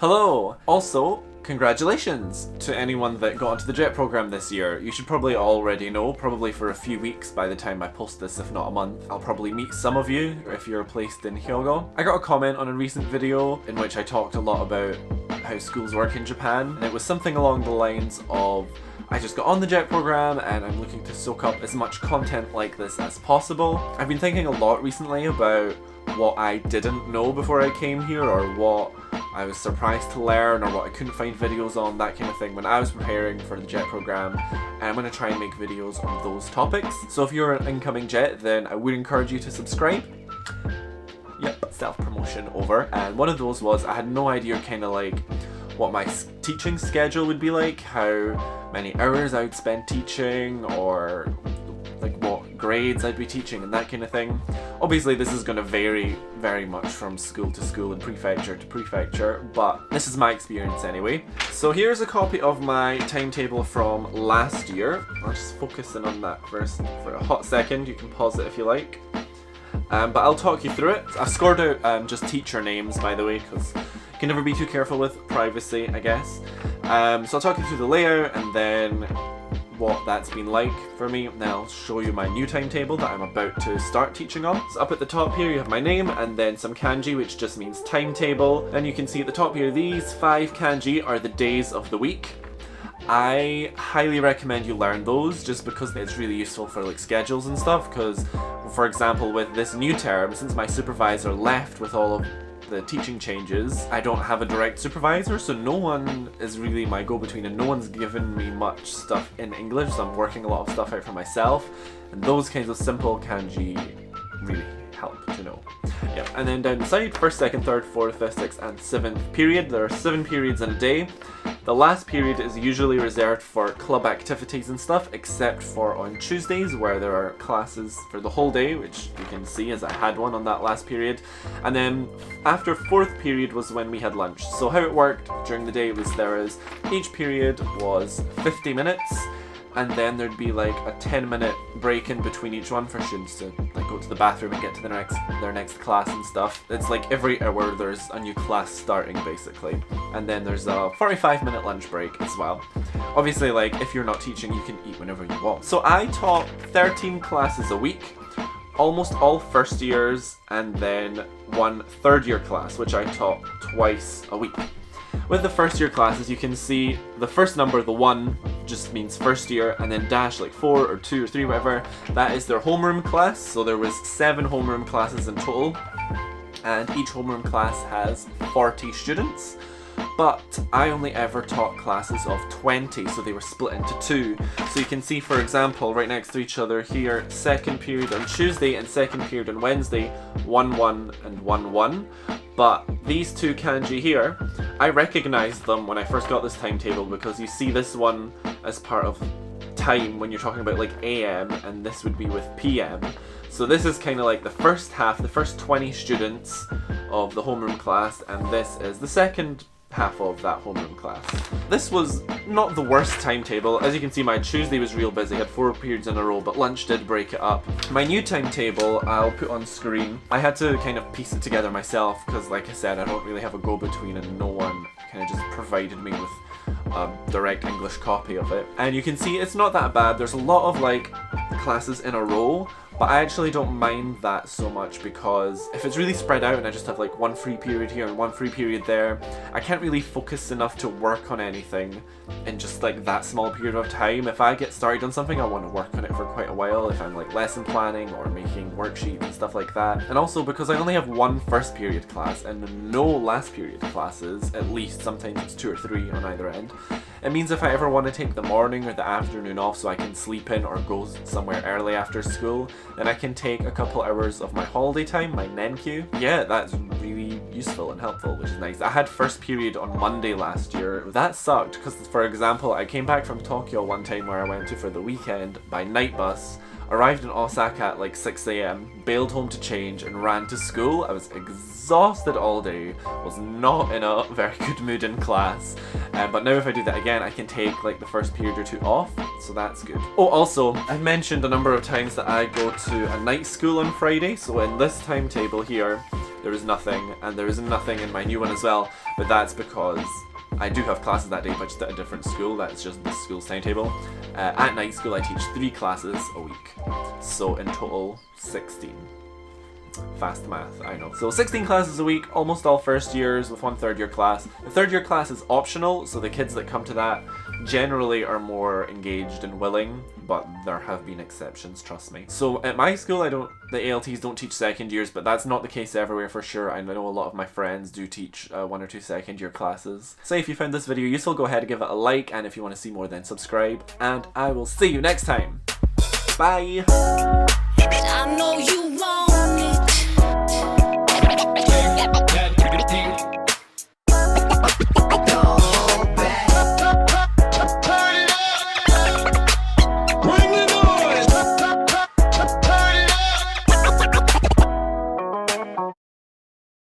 Hello! Also, congratulations to anyone that got onto the JET program this year. You should probably already know, probably for a few weeks by the time I post this, if not a month. I'll probably meet some of you if you're placed in Hyogo. I got a comment on a recent video in which I talked a lot about how schools work in Japan, and it was something along the lines of I just got on the JET program and I'm looking to soak up as much content like this as possible. I've been thinking a lot recently about what I didn't know before I came here, or what I was surprised to learn, or what I couldn't find videos on, that kind of thing, when I was preparing for the JET program, and I'm going to try and make videos on those topics. So if you're an incoming JET, then I would encourage you to subscribe. Yep, self-promotion over. And one of those was, I had no idea kind of like what my teaching schedule would be like, how many hours I would spend teaching, or like what grades I'd be teaching and that kind of thing. Obviously this is going to vary very much from school to school and prefecture to prefecture, but this is my experience anyway. So here's a copy of my timetable from last year. I'll just focus in on that first for a hot second. You can pause it if you like. But I'll talk you through it. I've scored out just teacher names, by the way, because you can never be too careful with privacy, I guess. So I'll talk you through the layout and then what that's been like for me. Now I'll show you my new timetable that I'm about to start teaching on. So up at the top here you have my name and then some kanji, which just means timetable. Then you can see at the top here, these 5 kanji are the days of the week. I highly recommend you learn those just because it's really useful for like schedules and stuff, because for example with this new term, since my supervisor left with all of the teaching changes, I don't have a direct supervisor, so no one is really my go-between and no one's given me much stuff in English, so I'm working a lot of stuff out for myself, and those kinds of simple kanji really help to know. Yep. And then down the side, 1st, 2nd, 3rd, 4th, 5th, 6th and 7th period. There are 7 periods in a day. The last period is usually reserved for club activities and stuff, except for on Tuesdays where there are classes for the whole day, which you can see as I had one on that last period. And then after 4th period was when we had lunch. So how it worked during the day was each period was 50 minutes, and then there'd be like a 10-minute break in between each one for students to like go to the bathroom and get to their next class and stuff. It's like every hour there's a new class starting basically. And then there's a 45-minute lunch break as well. Obviously, like if you're not teaching, you can eat whenever you want. So I taught 13 classes a week, almost all first years, and then one third year class, which I taught twice a week. With the first year classes, you can see the first number, the 1, just means first year, and then dash like 4 or 2 or 3, whatever, that is their homeroom class. So there was 7 homeroom classes in total, and each homeroom class has 40 students. But I only ever taught classes of 20, so they were split into 2. So you can see, for example, right next to each other here, 2nd period on Tuesday and 2nd period on Wednesday, 1-1 and 1-1. But these 2 kanji here, I recognized them when I first got this timetable, because you see this one as part of time when you're talking about like AM, and this would be with PM. So this is kind of like the first half, the first 20 students of the homeroom class, and this is the second half of that homeroom class. This was not the worst timetable. As you can see, my Tuesday was real busy, I had 4 periods in a row, but lunch did break it up. My new timetable I'll put on screen. I had to kind of piece it together myself because, like I said, I don't really have a go-between and no one kind of just provided me with a direct English copy of it. And you can see it's not that bad. There's a lot of like classes in a row, but I actually don't mind that so much, because if it's really spread out and I just have like 1 free period here and 1 free period there, I can't really focus enough to work on anything in just like that small period of time. If I get started on something, I want to work on it for quite a while, if I'm like lesson planning or making worksheets and stuff like that. And also because I only have 1 first period class and no last period classes, at least sometimes it's 2 or 3 on either end, it means if I ever want to take the morning or the afternoon off so I can sleep in or go somewhere early after school, then I can take a couple hours of my holiday time, my nenkyu. Yeah, that's really useful and helpful, which is nice. I had first period on Monday last year. That sucked because, for example, I came back from Tokyo one time where I went to for the weekend by night bus, arrived in Osaka at like 6 AM, bailed home to change and ran to school. I was exhausted all day, was not in a very good mood in class, but now if I do that again I can take like the first period or 2 off, so that's good. Oh, also, I've mentioned a number of times that I go to a night school on Friday, so in this timetable here, there is nothing, and there is nothing in my new one as well, but that's because I do have classes that day, but just at a different school. That's just the school's timetable. At night school I teach 3 classes a week, so in total 16. Fast math, I know. So 16 classes a week, almost all first years with 1 third year class. The third year class is optional, so the kids that come to that generally are more engaged and willing, but there have been exceptions, trust me. So at my school, the ALTs don't teach second years, but that's not the case everywhere for sure. I know a lot of my friends do teach 1 or 2 second year classes. So if you found this video useful, go ahead and give it a like, and if you want to see more, then subscribe, and I will see you next time. Bye! I know you want